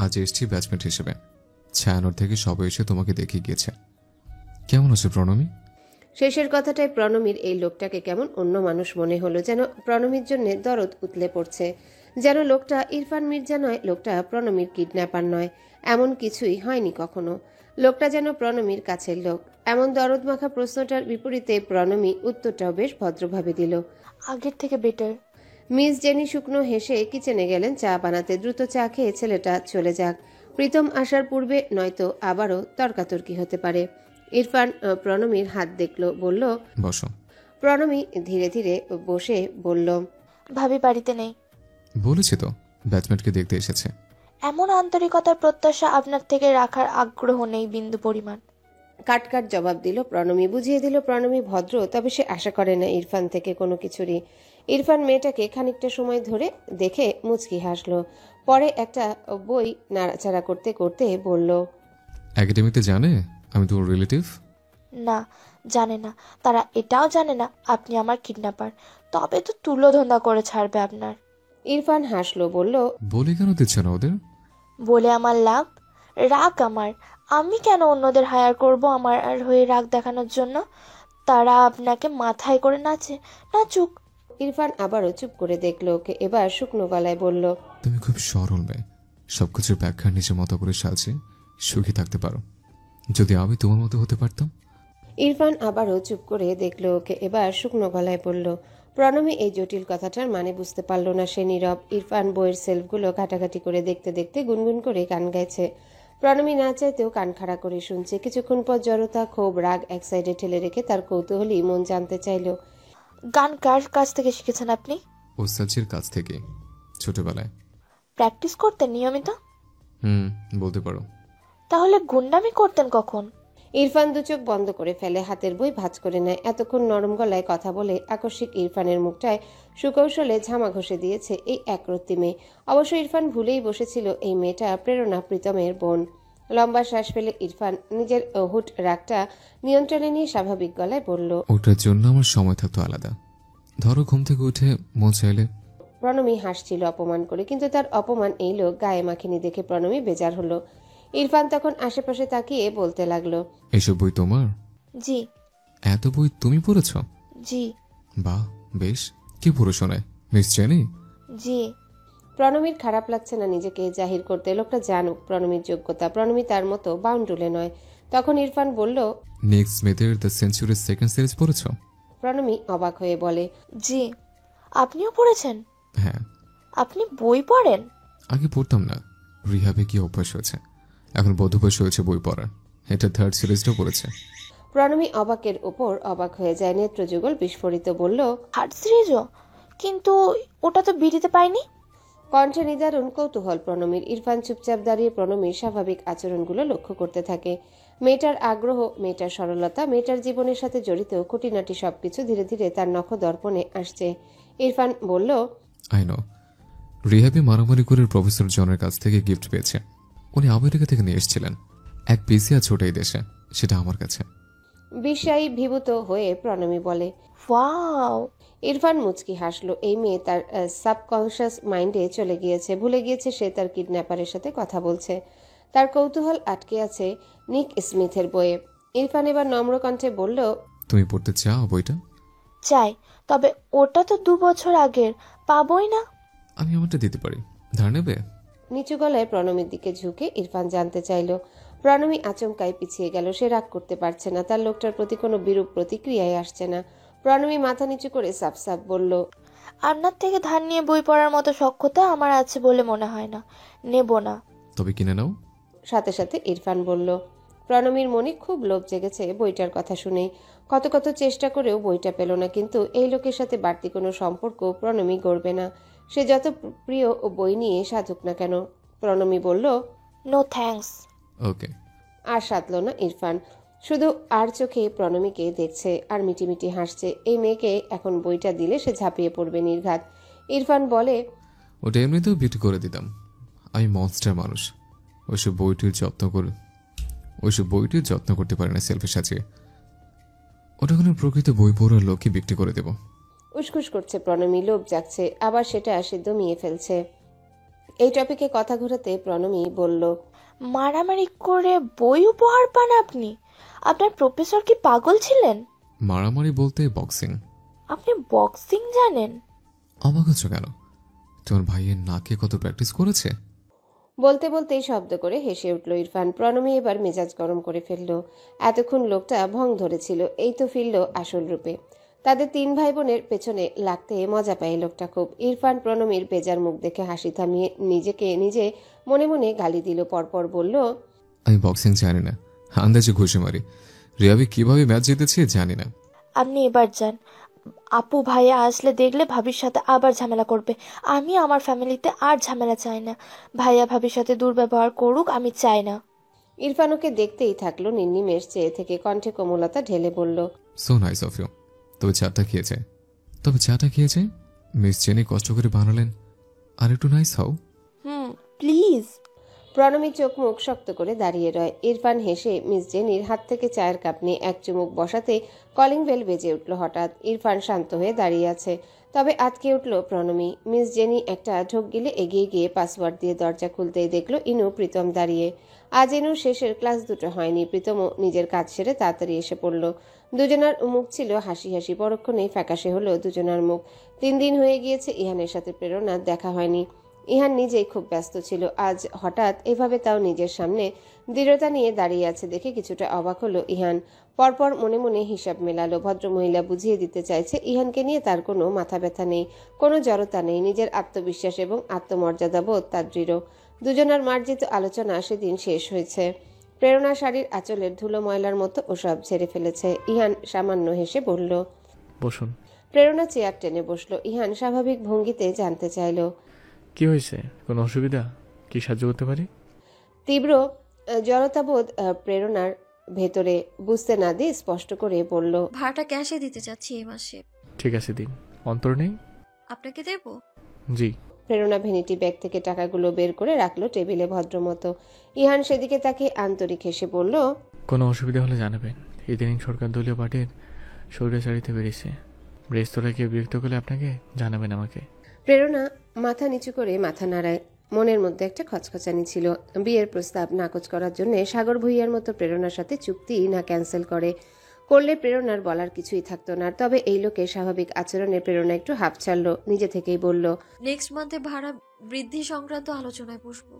আজ এসছি ব্যাচমেট হিসেবে। ছায়ানোর থেকে সবাই এসে তোমাকে দেখে গিয়েছে। কেমন আছো প্রণমী? শেষের কথাটায় প্রণমীর এই লোকটাকে কেমন অন্য মানুষ মনে হলো, যেন প্রণমীর জন্য দরদ উতলে পড়ছে। যেন লোকটা ইরফান মির্জা নয়, লোকটা প্রণমীর কিডন্যাপার নয়, এমন কিছুই হয়নি কখনো। লোকটা যেন প্রণমীর কাছের লোক। এমন দরদ মাখা প্রশ্নটার বিপরীতে প্রণমী উত্তরটাও বেশ ভদ্রভাবে দিল। আগের থেকে বেটার। মিস জেনি শুকনো হেসে কিচেনে গেলেন চা বানাতে। দ্রুত চা খেয়ে ছেলেটা চলে যাক, প্রীতম আসার পূর্বে, নয়তো আবারও তর্কাতর্কি হতে পারে। ইরফান প্রণমীর হাত দেখল, বলল বসো। প্রণমী ধীরে ধীরে বসে বলল, ভাবি বাড়িতে নেই। বলেছি তো, ব্যাচমেটকে দেখতে এসেছে। এমন আন্তরিকতার প্রত্যাশা আপনার থেকে রাখার আগ্রহ নেই বিন্দু পরিমাণ। কাট জবাব দিল প্রণমী। বুঝিয়ে দিল প্রণমী ভদ্র, তবে সে আশা করে না ইরফান থেকে কোনো কিছুরই। ইরফান মেয়েটাকে খানিকটা সময় ধরে দেখে মুচকি হাসলো। পরে একটা বই নাড়াচাড়া করতে করতে বলল, একাডেমিতে জানে আমি তোর রিলেটিভ? না, জানে না। তারা এটাও জানে না আপনি আমার কিডন্যাপার। তবে তো তুলোধন্দা করে ছাড়বে আপনার। ইরফান হাসলো, বলল, বলে কেন দিচ্ছে না ওদের? বলে আমার লাভ? রাগ আমার। আমি কেন অন্যদের হায়ার করব আমার হয়ে রাগ দেখানোর জন্য? তারা আপনাকে মাথায় করে নাচে, নাচুক। ইরফান আবারও চুপ করে দেখলো ওকে। এবার শুকনো গলায় বলল, তুমি খুব সরল মেয়ে, সবকিছুর ব্যাখ্যা নিজের মতো করে সাজে সুখী থাকতে পারো। যদি আমি তোমার মতো হতে পারতাম। ইরফান আবারও চুপ করে দেখলো ওকে। এবার শুকনো গলায় বলল। প্রণমী এই জটিল কথাটার মানে বুঝতে পারল না। সে নীরব। ইরফান বইয়ের সেলফগুলো ঘাটাঘাটি করে দেখতে দেখতে গুনগুন করে গান গাইছে। প্রণমী না চাইতেও কান খাড়া করে শুনছে। কিছুক্ষণ পর জড়তা, ক্ষোভ, রাগ এক সাইডে ঠেলে রেখে তার কৌতূহলী মন জানতে চাইল, গান কার কাছ থেকে শিখেছেন আপনি? ওস্তাদের কাছ থেকে, ছোটবেলায়। প্র্যাকটিস করতেন নিয়মিত? বলতে পারো। তাহলে গুন্ডামি করতেন কখন? ইরফান দুচোখ বন্ধ করে ফেলে, হাতের বই ভাঁজ করে নেয়। এতক্ষণ নরম গলায় কথা বলে আকস্মিক ইরফানের মুখটায় সুকৌশলে ঝামা ঘষে দিয়েছে এই একরত্তি মেয়ে। অবশ্য ইরফান ভুলেই বসেছিল এই মেয়েটা প্রেরণা প্রীতমের বোন। লম্বা শ্বাস ফেলে ইরফান নিজের হুট রাগটা নিয়ন্ত্রণে নিয়ে স্বাভাবিক গলায় বলল, ওটার জন্য আমার সময় থাকতো আলাদা। ধরো ঘুম থেকে উঠে মন চাইলে। প্রণমী হাসছিল অপমান করে, কিন্তু তার অপমান এই লোক গায়ে মাখিনি দেখে প্রণমী বেজার হলো। ইরফান তখন আশেপাশে তাকিয়ে বলতে লাগলো, এসব বই তোমার? জি। এত বই তুমি পড়েছ? জি। বাহ, বেশ। কি পড়ে শোনায়? Miss jenny? জি। প্রণমীর খারাপ লাগছে না নিজেকে জাহির করতে। লোকটা জানুক প্রণমীর যোগ্যতা। প্রণমী তার মতো বাউন্ডুলে নয়। তখন ইরফান বলল, নিক স্মিথের দ্য সেঞ্চুরির সেকেন্ড সিরিজ পড়েছ? প্রণমী অবাক হয়ে বলে, জি। আপনিও পড়েছেন? হ্যাঁ। আপনি বই পড়েন? আগে পড়তাম না, রিহাবে কি অভ্যাস হয়েছে। এখন বদভ্যাস হয়েছে বই পড়ার। এটা থার্ড সিরিজটাও পড়েছে। প্রণমী অবাকের ওপর অবাক হয়ে যায়। নেত্রযুগল বিস্ফোরিত বলল, থার্ড সিরিজও? কিন্তু ওটা তো বিড়িতে পাইনি। কণ্ঠে নিদারুণ কৌতূহল প্রণমীর। ইরফান চুপচাপ দাঁড়িয়ে প্রণমীর স্বাভাবিক আচরণগুলো লক্ষ্য করতে থাকে। মেয়েটার আগ্রহ, মেয়েটার সরলতা, মেয়েটার জীবনের সাথে জড়িত খুঁটিনাটি সবকিছু ধীরে ধীরে তার নখদর্পণে আসছে। ইরফান বলল, আই নো। রিহাবে মারামারি করে প্রফেসর জনের কাছ থেকে গিফট পেয়েছে। উনি আমেরিকা থেকে নিয়ে এসেছিলেন। এক পিসি আছে ওটাই দেশে, সেটা আমার কাছে। বিস্ময়ী ভীভূত হয়ে প্রণমী বলে, ওয়াও। ইরফান মুচকি হাসলো। এই মেয়ে তার সাবকনশিয়াস মাইন্ডে চলে গিয়েছে, ভুলে গিয়েছে সে তার কিডন্যাপারের সাথে কথা বলছে। তার কৌতূহল আটকে আছে নিক স্মিথের বইয়ে। ইরফান এবার নম্র কণ্ঠে বলল, তুমি পড়তে চাও বইটা? চাই, তবে ওটা তো 2 বছর আগের, পাবোই না। আমি আমারটা দিতে পারি, ধার নেবে? নিচু গলায় প্রণমীর দিকে ঝুঁকে ইরফান জানতে চাইল। প্রণমী আচমকায় পিছিয়ে গেল। সে রাগ করতে পারছে না, তার লোকটার প্রতি কোনো বিরূপ প্রতিক্রিয়ায় আসছে না। প্রণমী মাথা নিচু করে সাফ সাফ বলল, আপনার থেকে ধার নিয়ে বই পড়ার মতো সক্ষমতা আমার আছে বলে মনে হয় না। নেব না। তবে কিনে নাও। সাথে সাথে ইরফান বলল। প্রণমীর মনে খুব লোভ জেগেছে বইটার কথা শুনেই। কত কত চেষ্টা করেও বইটা পেল না, কিন্তু এই লোকের সাথে বাড়তি কোনো সম্পর্ক প্রণমী গড়বে না। সে যত প্রিয় বই নিয়ে সাধুক না কেন। প্রণমী বলল, নো থ্যাঙ্কস। ওকে। আর সাধল না ইরফান, শুধু আর চোখে প্রণমীকে দেখছে আর মিটিমিটি হাসছে। এই মেয়েকে এখন বইটা দিলে সে ঝাঁপিয়ে পড়বে নির্ঘাত। ইরফান বলে, ওটা এমনিতেও বিক্রি করে দিতাম। আমি মনস্টার মানুষ। ওইসব বইটির যত্ন করতে পারে না সেলফি সাজিয়ে। ওটা কোনো প্রকৃত বই পড়ার লোকই বিক্রি করে দেব। উসখুস করছে প্রণমী, লোভ জাগছে, আবার সেটা সে দমিয়ে ফেলছে। এই টপিকে কথা ঘোরাতে প্রণমী বলল, মারামারি করে বই উপহার পান আপনি? আপনার প্রফেসর কি পাগল ছিলেন? মারামারি বলতে বক্সিং। আপনি বক্সিং জানেন? অবাক হচ্ছ কেন? তোমার ভাইয়ের নাকে কত প্র্যাকটিস করেছে? বলতে বলতেই শব্দ করে হেসে উঠল ইরফান। প্রণমী এবার মেজাজ গরম করে ফেলল। এতক্ষণ লোকটা ভং ধরেছিল, এই তো ফিরল আসল রূপে। তাদের 3 ভাই বোনের পেছনে লাগতে মজা পায় লোকটা খুব। ইরফান প্রণমীর বেজার মুখ দেখে হাসি থামিয়ে নিজেকে নিজে মনে মনে গালি দিল। পরপর বলল, আমি বক্সিং জানি না, আন্দাজে ঘুষি মারি। রিয়াবি কিভাবে ম্যাচ জিতেছে জানি না। আপনি এবার যান। আপু ভাইয়া আসলে দেখলে ভাবির সাথে আবার ঝামেলা করবে। আমি আমার ফ্যামিলিতে আর ঝামেলা চাই না। ভাইয়া ভাবির সাথে দুর্ব্যবহার করুক, আমি চাই না। ইরফান ওকে দেখতেই থাকলো নির্নিমেষ চেয়ে থেকে। কণ্ঠে কোমলতা ঢেলে বলল, সো নাইস অফ ইউ। তবে চাটা খেয়েছে মিস জেনি কষ্ট করে বানালেন। আর একটু নাইস হও। প্লিজ। প্রণমী চোখ মুখ শক্ত করে দাঁড়িয়ে রয়। ইরফান হেসে মিস জেনির হাত থেকে চায়ের কাপ নিয়ে এক চুমুক বসাতে কলিং বেল বেজে উঠল হঠাৎ। ইরফান শান্ত হয়ে দাঁড়িয়ে আছে, তবে আটকে উঠল প্রণমী। মিস জেনি একটা ঢোক গিলে এগিয়ে গিয়ে পাসওয়ার্ড দিয়ে দরজা খুলতেই দেখল ইনু প্রীতম দাঁড়িয়ে। আজ ইনুর শেষের ক্লাস দুটো হয়নি। প্রীতমও নিজের কাজ সেরে তাড়াতাড়ি এসে পড়ল। দুজনার মুখ ছিল হাসি হাসি, পরক্ষণেই ফ্যাকাশে হলো দুজনার মুখ। 3 দিন হয়ে গিয়েছে ইহানের সাথে প্রেরণার দেখা হয়নি। ইহান নিজেই খুব ব্যস্ত ছিল। আজ হঠাৎ এভাবে তাও নিজের সামনে দৃঢ়তা নিয়ে দাঁড়িয়ে আছে দেখে কিছুটা অবাক হলো ইহান। পরপর মনে মনে হিসাব মেলালো। ভদ্রমহিলা বুঝিয়ে দিতে চাইছে ইহানকে নিয়ে তার কোনো মাথা ব্যথা নেই, কোনো জড়তা নেই। নিজের আত্মবিশ্বাস এবং আত্মমর্যাদা বোধ তার দৃঢ়। দুজনার মার্জিত আলোচনা সেদিন শেষ হয়েছে। প্রেরণা শাড়ির আঁচলের ধুলো ময়লার মতো ওসব ঝেড়ে ফেলেছে। ইহান সামান্য হেসে বলল, বসুন। প্রেরণা চেয়ার টেনে বসলো। ইহান স্বাভাবিক ভঙ্গিতে জানতে চাইল, কি হয়েছে? কোনো অসুবিধা? কি সাহায্য করতে পারি? তীব্র জড়তাবোধ প্রেরণার ভেতরে বুঝতে না দিয়ে স্পষ্ট করে বলল, ভাড়াটা ক্যাশে দিতে চাচ্ছি এই মাসে। ঠিক আছে দিন। অন্তর নেই? আপনাকে দেব? জি। প্রেরণা ভ্যানিটি ব্যাগ থেকে টাকাগুলো বের করে রাখলো টেবিলে ভদ্রমতো। ইহান সেদিকে তাকে আন্তরিক হেসে বলল, কোনো অসুবিধা হলে জানাবেন। ইদানিং সরকার দলীয় পার্টির স্বৈরাচারিতে বেরিয়েছে। রেস্তোরাঁয় কেউ বিরক্ত করলে আপনাকে জানাবেন আমাকে। প্রেরণা মাথা নিচু করে মাথা নাড়ায়। মনের মধ্যে একটা খচখচানি ছিল। বিয়ের প্রস্তাব নাকচ করার জন্য সাগর ভুইয়ার মতো প্রেরণার সাথে চুক্তি না ক্যান্সেল করলে প্রেরণার বলার কিছুই থাকতো না। তবে এই লোকের স্বাভাবিক আচরণে প্রেরণা একটু হাঁপ ছাড়লো। নিজে থেকেই বলল, নেক্সট মান্থে ভাড়া বৃদ্ধি সংক্রান্ত আলোচনায় বসবো।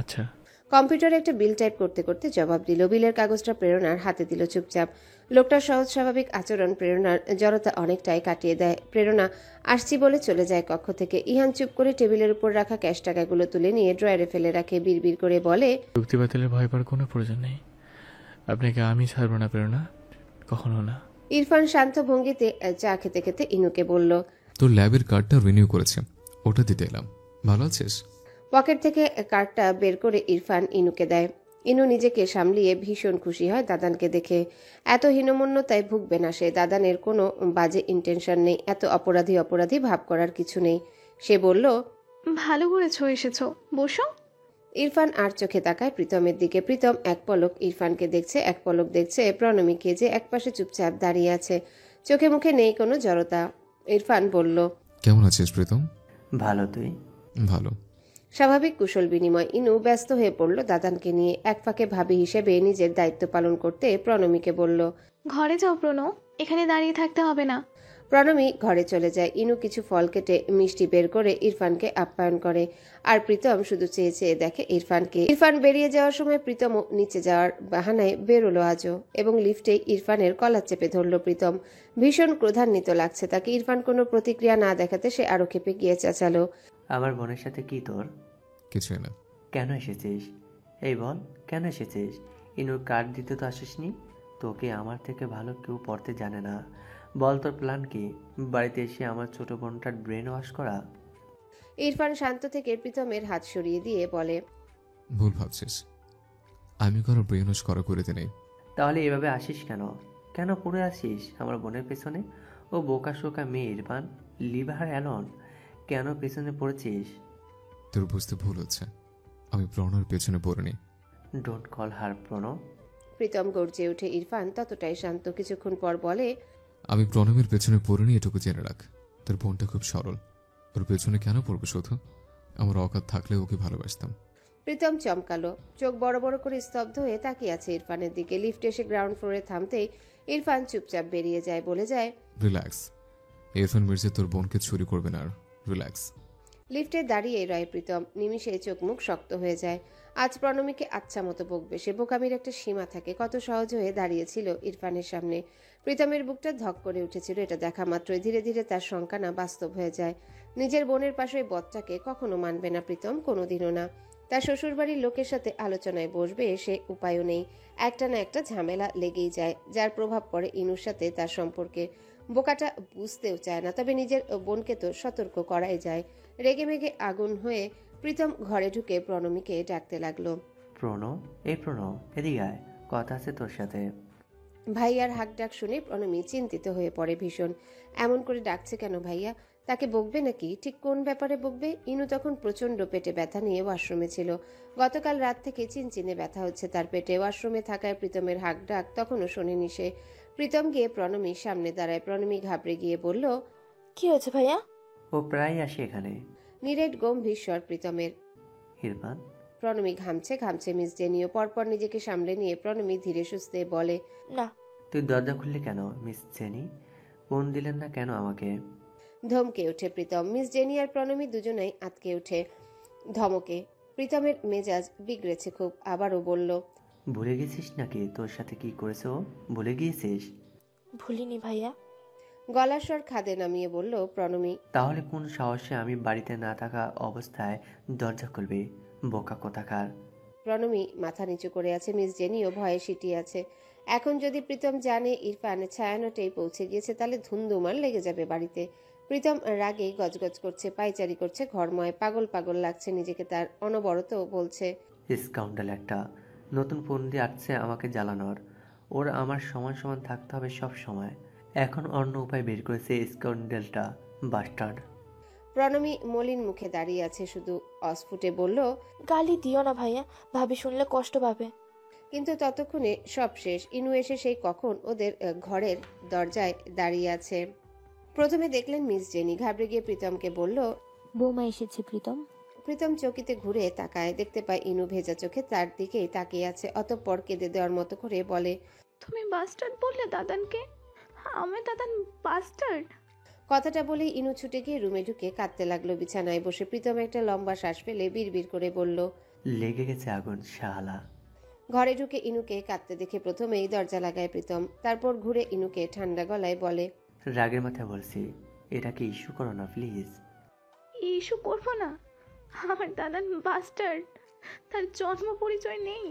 আচ্ছা। কম্পিউটারে একটা বিল টাইপ করতে করতে জবাব দিল। বিলের কাগজটা প্রেরণার হাতে দিল চুপচাপ। লোকটার সহজ স্বাভাবিক আচরণ প্রেরণার জড়তা অনেকটাই কাটিয়ে দেয়। প্রেরণা আসছি বলে চলে যায় কক্ষ থেকে। ইহান চুপ করে টেবিলের উপর রাখা ক্যাশ টাকাগুলো তুলে নিয়ে ড্রয়ারে ফেলে রাখে। বিড়বিড় করে বলে, চুক্তি বাতিলের ভয় পাওয়ার কোনো প্রয়োজন নেই। আপনাকে আমি ছাড়বো না প্রেরণা, কখনো না। ইরফান শান্ত ভঙ্গিতে চা খেতে খেতে ইনুকে বলল, তোর ল্যাবের কার্ডটা রিনিউ করেছে, ওটা দিতে এলাম। ভালো আছিস? পকেট থেকে কার্ডটা বের করে ইরফান ইনুকে দেয়। ইনু নিজেকে সামলিয়ে ভীষণ খুশি হয় দাদানকে দেখে। এত হীনমন্যতায় ভুগবে না সে। দাদানের কোনো বাজে ইন্টেনশন নেই, এত অপরাধী ভাব করার কিছু নেই। সে বলল, ভালো করেছো এসেছো, বসো। ইরফান আর চোখে তাকায় প্রীতমের দিকে। প্রীতম এক পলক ইরফানকে দেখছে, এক পলক দেখছে প্রণমীকে, যে একপাশে চুপচাপ দাঁড়িয়ে আছে। চোখে মুখে নেই কোনো জড়তা। ইরফান বলল, কেমন আছিস প্রীতম? ভালো। তুই? ভালো। স্বাভাবিক কুশল বিনিময়। ইনু ব্যস্ত হয়ে পড়ল দাদানকে নিয়ে। এক ফাঁকে ভাবি হিসেবে নিজের দায়িত্ব পালন করতে প্রণমীকে বলল, ঘরে যাও প্রণব, এখানে দাঁড়িয়ে থাকতে হবে না। প্রণমী ঘরে চলে যায়। ইনু কিছু ফল কেটে মিষ্টি বের করে ইরফানকে আপ্যায়ন করে। আর প্রীতম শুধু চেয়ে চেয়ে দেখে ইরফানকে। ইরফান বেরিয়ে যাওয়ার সময় প্রীতমও নিচে যাওয়ার বাহানায় বেরোলো আজও, এবং লিফটে ইরফানের কলার চেপে ধরল প্রীতম। ভীষণ ক্রোধান্বিত লাগছে তাকে। ইরফান কোনো প্রতিক্রিয়া না দেখাতে সে আরো ক্ষেপে গিয়ে চেঁচালো, আমার বোনের সাথে কি তোর? কিছুই না। কেন এসেছিস? এই বল, কেন এসেছিস? ইনুর কার্ড দিতে তো আসিসনি। তোকে আমার থেকে ভালো কেউ পড়তে জানে না। বল তোর প্ল্যান কি? বাড়িতে এসে আমার ছোট বোনটার ব্রেন ওয়াশ করা? ইরফান শান্ত থেকে প্রীতমের হাত সরিয়ে দিয়ে বলে, ভুল ভাবছিস, আমি কোনো ব্রেন ওয়াশ করা করে নেই। তাহলে এভাবে আসিস কেন? কেন পড়ে আসিস আমার বোনের পেছনে? ও বোকা শোকা মেয়ে ইরফান, লিভার অ্যালন। কেন পেছনে পড়েছিস? তোর বুঝতে ভুল হচ্ছে, আমি প্রণয়ের পেছনে পড়িনি। Don't call her Pranab. Pritam গর্জে উঠে। ইরফান ততটাই শান্ত। কিছুক্ষণ পর বলে, আমি প্রণবের পেছনে পড়িনি, এটুকু জেনে রাখ। তোর বোনটা খুব সরল, ওর পেছনে কেন পড়বো শুধু? আমার অকাত থাকলে ওকে ভালোবাসতাম। প্রীতম চমকালো, চোখ বড় বড় করে স্তব্ধ হয়ে তাকিয়ে আছে ইরফানের দিকে। লিফট এসে গ্রাউন্ড ফ্লোরে থামতেই ইরফান চুপচাপ বেরিয়ে যায়, বলে যায়, রিল্যাক্স। ইরফান মির্জা তোর বোনকে চুরি করবে না, আর রিল্যাক্স। লিফটে দাঁড়িয়ে রয় প্রীতম। নিমিষে চোখ মুখ শক্ত হয়ে যায়। আজ প্রণমীকে আচ্ছা মতো বকবে সে। বোকামির একটা সীমা থাকে। কত সহজ হয়ে দাঁড়িয়েছিল ইরফানের সামনে। প্রীতমের বুকটা ধক করে উঠেছিল এটা দেখা মাত্রই। ধীরে ধীরে তার শঙ্কা না বাস্তব হয়ে যায়। নিজের বোনের পাশে ওই বদটাকে কখনো মানবে না প্রীতম, কোনোদিনও না। তার শ্বশুরবাড়ির লোকের সাথে আলোচনায় বসবে সে, উপায়ও নেই। একটা না একটা ঝামেলা লেগেই যায়, যার প্রভাব পড়ে ইনুর সাথে তার সম্পর্কে। বোকাটা বুঝতেও চায় না, তবে নিজের বোনকে তো সতর্ক করাই যায়। রেগে মেগে আগুন হয়ে প্রীতম ঘরে ঢুকে প্রণমীকে ডাকতে লাগলো। প্রণব এদিকে আয়, কথা আছে তোর সাথে। ভাইয়ার হাক ডাক শুনে প্রণমী চিন্তিত হয়ে পড়ে ভীষণ। এমন করে ডাকছে কেন ভাইয়া? তাকে বকবে নাকি? ঠিক কোন ব্যাপারে বকবে? ইনু তখন প্রচন্ড পেটে ব্যথা নিয়ে ওয়াশরুমে ছিল। গতকাল রাত থেকে চিনচিনে ব্যথা হচ্ছে তার পেটে। ওয়াশরুমে থাকায় প্রীতমের হাক ডাক তখনও শোনেনি সে। প্রীতম গিয়ে প্রণমীর সামনে দাঁড়ায়। প্রণমী ঘাবড়ে গিয়ে বলল, কি হয়েছে ভাইয়া? ও প্রায় আসে এখানে। নিরেট গম্ভীর স্বর প্রীতমের। ইরফান। প্রণমী ঘামছে মিস জেনিও। পরপর নিজেকে সামলে নিয়ে প্রণমী ধীরে সুস্থে বলে, না। তুই দরজা খুললি কেন মিস জেনি? ফোন দিলেন না কেন আমাকে? ধমকে ওঠে প্রীতম। মিস জেনি আর প্রণমী দুজনেই আটকে ওঠে ধমকে। প্রীতমের মেজাজ বিগড়েছে খুব। আবারও বলল, ভুলে গেছিস নাকি তোর সাথে কি করেছে ও? ভুলে গিয়েছিস? ভুলিনি ভাইয়া। গলার স্বর খাদে নামিয়ে বলল প্রণমী। তাহলে কোন সাহসে আমি বাড়িতে না থাকা অবস্থায় দরজা খুলবে? বোকা কোথাকার। প্রণমী মাথা নিচু করে আছে। মিস জেনিও ভয়ে সিটিয়ে আছে। এখন যদি প্রীতম জানে ইরফান ছায়ানটেই পৌঁছে গিয়েছে, তাহলে ধুমধুমার লেগে যাবে বাড়িতে। প্রীতম রাগে গজগজ করছে, পায়চারি করছে ঘরময়। পাগল পাগল লাগছে নিজেকে তার। অনবরত বলছে, স্কাউন্ডাল একটা, নতুন ফোন দিয়ে আসছে আমাকে জ্বালানোর। ওর আমার সমান সমান থাকতে হবে সব সময়। এখন অন্য উপায় বের করেছে স্কাউন্ডালটা, বাস্টার্ড। প্রণমী মলিন মুখে দাঁড়িয়ে আছে শুধু। অস্ফুটে বলল, গালি দিও না ভাইয়া, ভাবি শুনলে কষ্ট পাবে। কিন্তু ততক্ষণে সব শেষ। ইনু এসে সেই কখন ওদের ঘরের দরজায় দাঁড়িয়ে আছে। প্রথমে দেখলেন মিস জেনি। ঘাবড়ে গিয়ে প্রীতমকে বলল, বৌমা এসেছে প্রীতম। প্রীতম চকিতে ঘুরে তাকায়। দেখতে পায় ইনু ভেজা চোখে তার দিকেই তাকিয়ে আছে। অতঃপর কেঁদে দেওয়ার মতো করে বলে, তুমি বাস্টার্ড বললে দাদানকে? আমি দাদান বাস্টার্ড? কথাটা বলেই ইনু ছুটে গিয়ে রুমে ঢুকে কাঁদতে লাগলো বিছানায় বসে। প্রীতম একটা লম্বা শ্বাস ফেলে বিড়বিড় করে বলল, লেগে গেছে আগুন শালা। ঘরে ঢুকে ইনুকে কাঁদতে দেখে প্রথমেই দরজা লাগায় প্রীতম। তারপর ঘুরে ইনুকে ঠান্ডা গলায় বলে, রাগের মাথায় বলছি, এটাকে ইস্যু করো না প্লিজ। ইস্যু করবো না? আমার দাদান বাস্টার্ড, তার জন্ম পরিচয় নেই।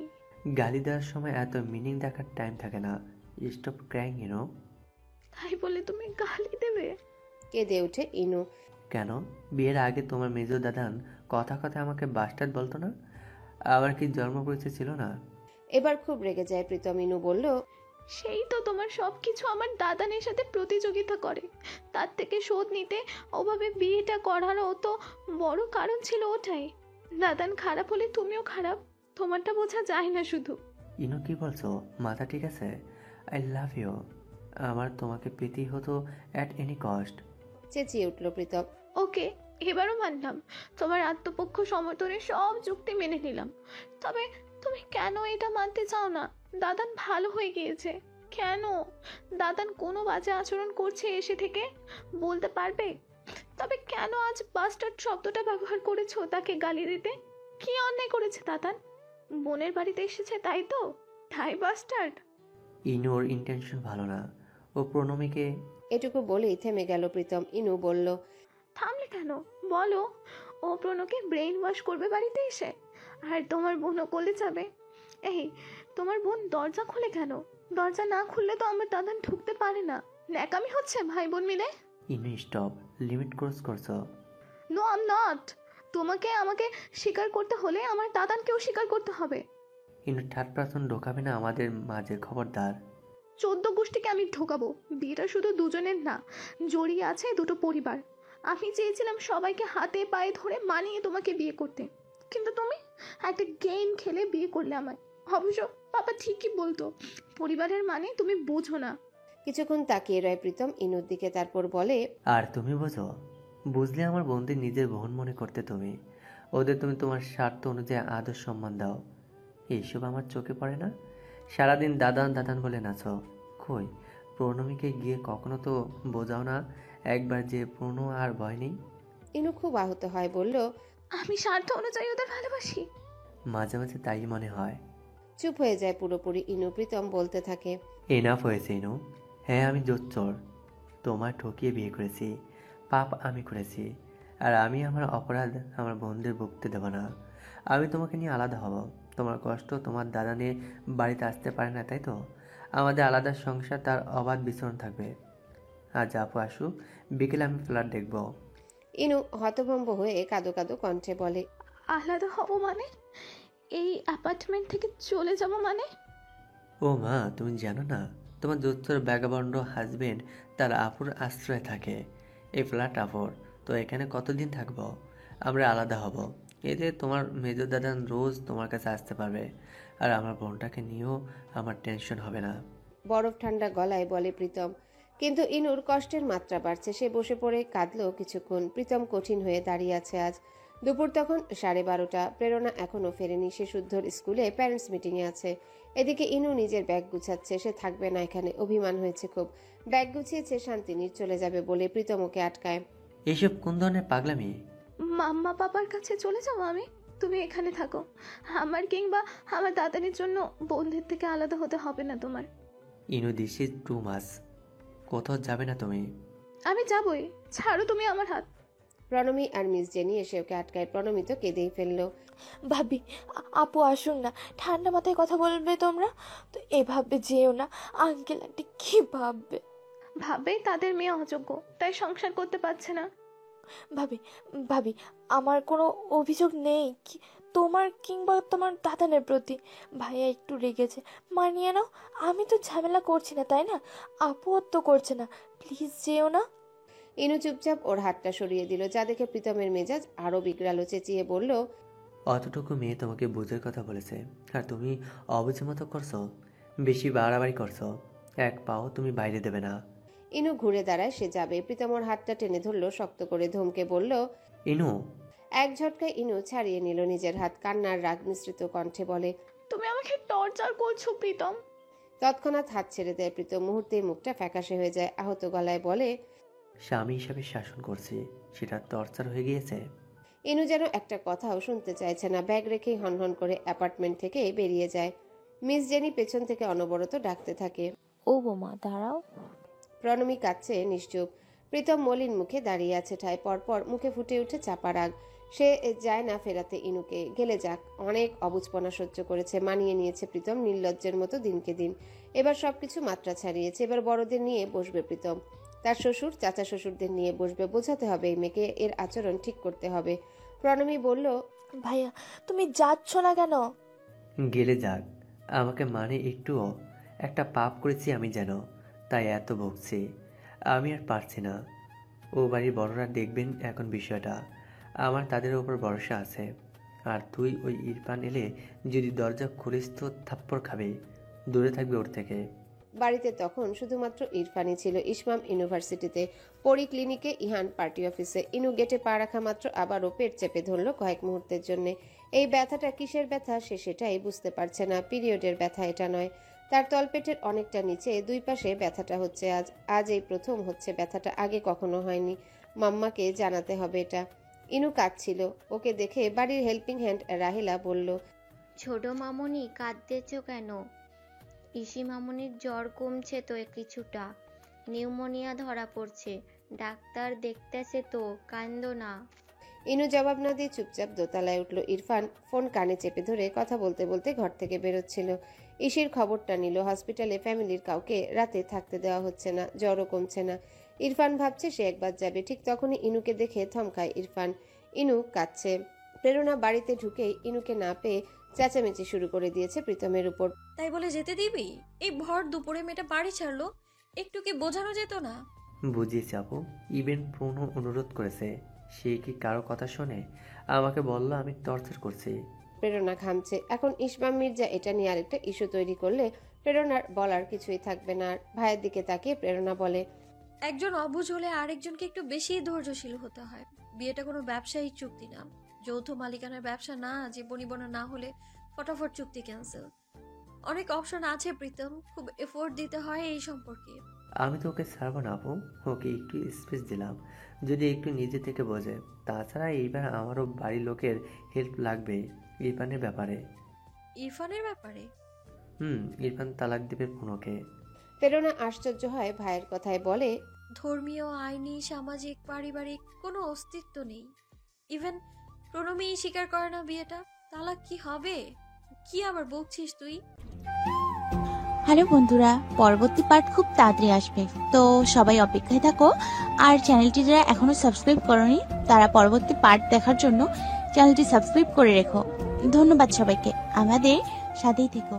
গালি দেওয়ার সময় এত মিনিং দেখার টাইম থাকে না। Stop crying you know. তাই বলে তুমি গালি দেবে? কেঁদে ওঠে ইনু। কেন? বিয়ের আগে তোমার মেজো দাদান কথা কথা আমাকে বাস্টার্ড বলতো না? আবার কি জন্ম পরিচয় ছিল না? এবার খুব রেগে যায় প্রীতম। ইনু বলল, সেই তো তোমার সবকিছু আমার দাদানের সাথে প্রতিযোগিতা করে। তার থেকে শোধ নিতে ওভাবে বিয়েটা করারও তো বড় কারণ ছিল ওটাই। দাদান খারাপ হলে তুমিও খারাপ, তোমারটা বোঝা যায় না শুধু। ইনো কি বলছো? মাথা ঠিক আছে? I love you. আমার তোমাকে পেতেই হতো অ্যাট এনি কস্ট। চেঁচিয়ে উঠল প্রীতম। ওকে, এবারও মানলাম, তোমার আত্মপক্ষ সমর্থনের সব যুক্তি মেনে নিলাম। তবে তুমি কেন এটা মানতে চাও না দাদান ভালো হয়ে গিয়েছে? কেন দাদান কোনো বাজে আচরণ করছে এসে থেকে বলতে পারবে? তবে কেন আজ বাস্টার্ড শব্দটা ব্যবহার করেছো তাকে গালি দিতে? কি অন্যায় করেছে দাদান? বোনের বাড়িতে এসেছে তাই তো, তাই বাস্টার্ড? ইনোর ইন্টেনশন ভালো না। ও প্রণমীকে। এটুকু বলেই থেমে গেল প্রীতম। ইনু বলল, থামলে কেন? বলো। ও প্রণকে ব্রেইন ওয়াশ করবে বাড়িতে এসে, আর তোমার বোনও কোলে যাবে। এই, তোমার বোন দরজা খোলে কেন? দরজা না খুললে তো আমার দাদান ঢুকতে পারে না। ন্যাকামি হচ্ছে ভাই বোন মিলে। ইনো স্টপ, লিমিট ক্রস করছো। No I am not. তোমাকে আমাকে স্বীকার করতে হলে আমার দাদানকেও স্বীকার করতে হবে। ইনো থার্ড পারসন ঢোকাবে না আমাদের মাঝে, খবরদার। 14 গোষ্ঠীকে আমি ঢোকাবো। বিয়েটা শুধু দুজনের না, জড়িয়ে আছে দুটো পরিবার। আমি চেয়েছিলাম সবাইকে হাতে পায়ে ধরে মানিয়ে তোমাকে বিয়ে করতে, কিন্তু তুমি একটা গেম খেলে বিয়ে করলে আমায়। অবশ্য পাপা ঠিকই বলতো, পরিবারের মানে তুমি বোঝো না। কিছুক্ষণ তাকিয়ে রয় প্রীতম ইনুর দিকে, তারপর বলে, আর তুমি বোঝো, বুঝলে আমার বোনদের নিজের বোন মনে করতে তুমি, ওদের তুমি তোমার স্বার্থ অনুযায়ী আদর সম্মান দাও। এইসব আমার চোখে পড়ে না। সারাদিন দাদান দাদান বলে নাচো। কই, প্রণমীকে গিয়ে কখনো তো বোঝাও না একবার যে প্রণ আর ভয় নেই। ইনু খুব আহত হয়, বলল, আমি স্বার্থ অনুযায়ী ওদের ভালোবাসি। মাঝে মাঝে তাই মনে হয়। চুপ হয়ে যায় পুরোপুরি ইনু। প্রীতম বলতে থাকে, এনাফ হয়েছে ইনু। হ্যাঁ, আমি জোচ্চোর, তোমায় ঠকিয়ে বিয়ে করেছি, পাপ আমি করেছি, আর আমি আমার অপরাধ আমার বোনদের ভুগতে দেব না। আমি তোমাকে নিয়ে আলাদা হব। তোমার কষ্ট তোমার দাদা নিয়ে বাড়িতে আসতে পারে না, তাই তো? আমাদের আলাদা সংসার, তার অবাধ বিচরণ থাকবে। আজ আপু আসুক, বিকেলে আমি ফ্ল্যাট দেখব। ইনু হতভম্ব হয়ে কাঁদো কাঁদো কণ্ঠে বলে, আলাদা হব মানে? এই অ্যাপার্টমেন্ট থেকে চলে যাব মানে? ও মা, তুমি জানো না, তোমার জোচ্চোর ব্যাগাবন্ড হাজবেন্ড তার আপুর আশ্রয় থাকে। এই ফ্ল্যাট আপুর, তো এখানে কতদিন থাকবো? আমরা আলাদা হব। এতে তোমার মেজর দাদান রোজ তোমার কাছে আসতে পারবে, আর আমার বোনটাকে নিয়েও আমার টেনশন হবে না। বরফ ঠান্ডা গলায় বলে প্রীতম। কিন্তু ইনুর কষ্টের মাত্রা বাড়ছে। সে বসে পড়ে কাঁদলো কিছুক্ষণ। প্রীতম কঠিন হয়ে দাঁড়িয়ে আছে আজ। দুপুর তখন 12:30। প্রেরণা এখনো ফেরেনি। সে শুদ্ধর স্কুলে প্যারেন্টস মিটিংয়ে আছে। এদিকে ইনু নিজের ব্যাগ গুছাচ্ছে। সে থাকবে না এখানে, অভিমান হয়েছে খুব। ব্যাগ গুছিয়েছে শান্তিনীর চলে যাবে বলে প্রীতম ওকে আটকায়। এসব কোন ধরনের পাগলামি? মাম্মা পাপার কাছে চলে যাবো আমি, তুমি এখানে থাকো। আমার কিংবা আমার দাদানির জন্য বোনদের থেকে আলাদা হতে হবে না তোমার। ইনু, দিস ইজ টু মাচ। কোথাও যাবে না তুমি? আমি যাবই, ছাড়ো তুমি আমার হাত। প্রণমী আর মিস জেনি এসে ওকে আটকায়। প্রণমী তো কেঁদেই ফেললো। ভাবি, আপু আসুন না, ঠান্ডা মাথায় কথা বলবে তোমরা তো, এভাবে যেও না। আঙ্কেল আন্টি কি ভাববে? ভাবে তাদের মেয়ে অযোগ্য, তাই সংসার করতে পারছে না। ভাবি, ভাবি, আমার কোনো অভিযোগ নেই তোমার কিংবা তোমার দাদানের প্রতি। ভাইয়া একটু রেগেছে, মানিয়ে নাও। আমি তো ঝামেলা করছি না, তাই না? আপুও তো করছে না। প্লিজ যেও না। ইনু চুপচাপ ওর হাতটা সরিয়ে দিল, যা দেখে প্রীতমের মেজাজ আরো বিগড়ালো। চেঁচিয়ে বলল, অতটুকু মেয়ে তোমাকে বুঝের কথা বলেছে, আর তুমি অবুঝের মতো করছো, বেশি বাড়াবাড়ি করছো। এক পাও তুমি বাইরে দেবে না। ইনু ঘুরে দাঁড়ায়, সে যাবে। প্রীতম ওর হাতটা টেনে ধরলো শক্ত করে, ধমকে বলল। ইনু, এক ঝটকায় ইনু ছাড়িয়ে নিল নিজের হাত। কান্নার রাগ মিশ্রিত কণ্ঠে বলে, তুমি আমাকে টর্চার করছো প্রীতম। তৎক্ষণাৎ হাত ছেড়ে দেয় প্রীতম। মুহূর্তেই মুখটা ফ্যাকাশে হয়ে যায়। আহত গলায় বলে, স্বামী হিসাবে শাসন করছি, সেটা টর্চার হয়ে গিয়েছে। ইনু যেন একটা কথাও শুনতে চাইছে না। ব্যাগ রেখেই হনহন করে অ্যাপার্টমেন্ট থেকে বেরিয়ে যায়। মিস জেনি পেছন থেকে অনবরত ডাকতে থাকে, ও বোমা দাঁড়াও। প্রণমী কাঁদছে নিশ্চুপ। প্রীতম মলিন মুখে দাঁড়িয়ে আছে ঠায়। পরপর মুখে ফুটে উঠে চাপা রাগ। সে যায় না ফেরাতে ইনুকে। গেলে যাক, অনেক অবুঝপনা সহ্য করেছে, মানিয়ে নিয়েছে প্রীতম নির্লজ্জের মতো দিনকে দিন। এবার সবকিছু মাত্রা ছাড়িয়েছে। এবার বড়দের নিয়ে বসবে প্রীতম। তার শ্বশুর চাচা শ্বশুরদের নিয়ে বসবে। বোঝাতে হবে এই মেয়েকে, এর আচরণ ঠিক করতে হবে। প্রণমী বলল, ভাইয়া, তুমি যাচ্ছ না কেন? গেলে যাক, আমাকে মানে একটুও। একটা পাপ করেছি আমি যেন, তাই এত ভুগছি। আমি আর পারছি না। ও বাড়ির বড়রা দেখবেন এখন বিষয়টা। আমার তাদের ওপর ভরসা আছে। আর তুই ওই ইরফান এলে যদি দরজা খুলিস তো থাপ্পড় খাবে। দূরে থাকবে ওর থেকে। বাড়িতে তখন শুধুমাত্র ইরফানই ছিল। ইসমাম ইউনিভার্সিটিতে, পরি ক্লিনিকে, ইহান পার্টি অফিসে। ইনু গেটে পা রাখা মাত্র আবারও পেট চেপে ধরল কয়েক মুহূর্তের জন্য। এই ব্যথাটা কিসের ব্যথা সে সেটাই বুঝতে পারছে না। পিরিয়ডের ব্যথা এটা নয়। তার তলপেটের অনেকটা নিচে দুই পাশে ব্যথাটা হচ্ছে আজ এই প্রথম হচ্ছে ব্যথাটা, আগে কখনো হয়নি। মাম্মাকে জানাতে হবে এটা। ইনু কাঁদছিল। ওকে দেখে বাড়ির হেল্পিং হ্যান্ড রাহিলা বলল, ছোট মামুনি কাঁদতেছ কেন? ইসি মামুনির জ্বর কমছে তো কিছুটা, নিউমোনিয়া ধরা পড়ছে, ডাক্তার দেখতেছে তো, কান্দো না। ইনু জবাব না দিয়ে চুপচাপ দোতলায় উঠল। ইরফান ফোন কানে চেপে ধরে কথা বলতে বলতে ঘর থেকে বেরোচ্ছিল। ইসির খবরটা নিল। হসপিটালে ফ্যামিলির কাউকে রাতে থাকতে দেওয়া হচ্ছে না, জ্বরও কমছে না। ইরফান ভাবছে সে একবার যাবে। ঠিক তখনই ইনুকে দেখে থমকায় ইরফান। ইনু কাঁদছে। প্রেরণা বাড়িতে ঢুকেই ইনুকে না পেয়ে চেঁচামেচি শুরু করে দিয়েছে প্রীতমের উপর। তাই বলে যেতে দিবি? এই ভর দুপুরে মেয়েটা বাড়ি ছাড়লো, একটু কি বোঝানো যেত না? বুঝিয়েছি আপু, ইভেন প্রণ অনুরোধ করেছে। সে কি কারো কথা শোনে? আমাকে বলল আমি টর্চার করছি। প্রেরণা ঘামছে। এখন ইসমাম মির্জা এটা নিয়ে আরেকটা ইস্যু তৈরি করলে প্রেরণার বলার কিছুই থাকবে না আর। ভাইয়ের দিকে তাকিয়ে প্রেরণা বলে, একজন অবুঝ হলে আরেকজনকে একটু বেশি ধৈর্যশীল হতে হয়। বিয়েটা কোনো ব্যবসায়িক চুক্তি না, যৌথ মালিকানার ব্যবসা না যে বনিবনা না হলে ফটাফট চুক্তি ক্যান্সেল। অনেক অপশন আছে প্রীতম, খুব এফোর্ট দিতে হয় এই সম্পর্কে। আমি তো ওকে ছাড়বো না আপু, ওকে একটু স্পেস দিলাম যদি একটু নিজে থেকে বোঝে। তাছাড়া এইবার আমারও বাড়ির লোকের হেল্প লাগবে ইরফানের ব্যাপারে। ইরফানের ব্যাপারে? ইরফান তালাক দেবে পুনকে। প্রেরণা আশ্চর্য হয় ভাইয়ের কথায়, বলে, ধর্মীয়, আইনি, সামাজিক, পারিবারিক কোনো অস্তিত্ব নেই। ইভেন প্রণমী স্বীকার করে না বিয়েটা, তালাক কি হবে? কি আবার বকছিস তুই? হ্যালো বন্ধুরা, পরবর্তী পার্ট খুব তাড়াতাড়ি আসবে, তো সবাই অপেক্ষায় থাকো। আর চ্যানেলটি যারা এখনো সাবস্ক্রাইব করোনি তারা পরবর্তী পার্ট দেখার জন্য চ্যানেলটি সাবস্ক্রাইব করে রেখো। ধন্যবাদ সবাইকে, আমাদের সাথেই থেকো।